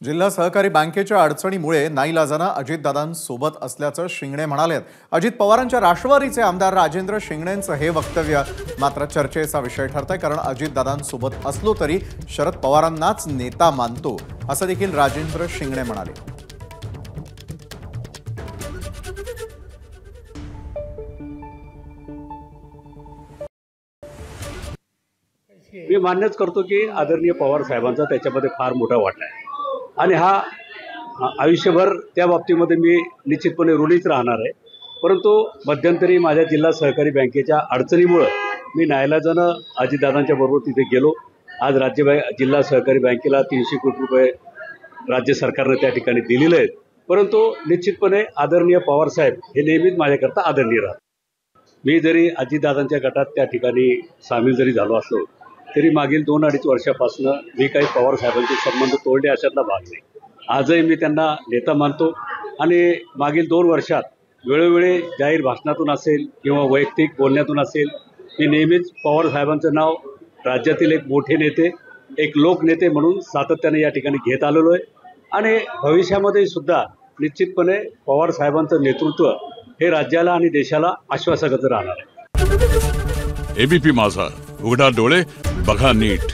जिल्हा सहकारी बँकेच्या अडचणीमुळे नाईलाजानं अजितदादांसोबत असल्याचं शिंगणे म्हणालेत। अजित पवारांच्या राष्ट्रवादीचे आमदार राजेंद्र शिंगणेंचं हे वक्तव्य मात्र चर्चेचा विषय ठरतंय, कारण अजितदादांसोबत असलो तरी शरद पवारांनाच नेता मानतो असं देखील राजेंद्र शिंगणे म्हणाले। मी मान्यच करतो की आदरणीय पवार साहेबांचा त्याच्यामध्ये फार मोठा वाटा आहे आणि हा आयुष्यभर त्या बाबतीमध्ये मी निश्चितपणे ऋणीच राहणार आहे। परंतु मध्यंतरी माझ्या जिल्हा सहकारी बँकेच्या अडचणीमुळे मी नाईलाजानं अजितदादांच्या बरोबर तिथे गेलो। आज जिल्हा सहकारी बँकेला 300 कोटी रुपये राज्य सरकारने त्या ठिकाणी दिलेले आहेत। परंतु निश्चितपणे आदरणीय पवार साहेब हे नेहमीच माझ्याकरता आदरणीय राहतात। मी जरी अजितदादांच्या गटात त्या ठिकाणी सामील जरी झालो असलो तरी मागील 2-2.5 वर्षापासून मी काही पवार साहेबांचे संबंध तोडले अशातला भाग नाही। आजही मी त्यांना नेता मानतो आणि मागील 2 वर्षात वेळोवेळी जाहीर भाषणातून असेल किंवा वैयक्तिक बोलण्यातून असेल मी नेहमीच पवार साहेबांचं नाव राज्यातील एक मोठे नेते, एक लोकनेते म्हणून सातत्याने या ठिकाणी घेत आलेलो आहे आणि भविष्यामध्ये सुद्धा निश्चितपणे पवार साहेबांचं नेतृत्व हे राज्याला आणि देशाला आश्वासक राहणार आहे। एबीपी माझा, उघडा डोळे बघा नीट।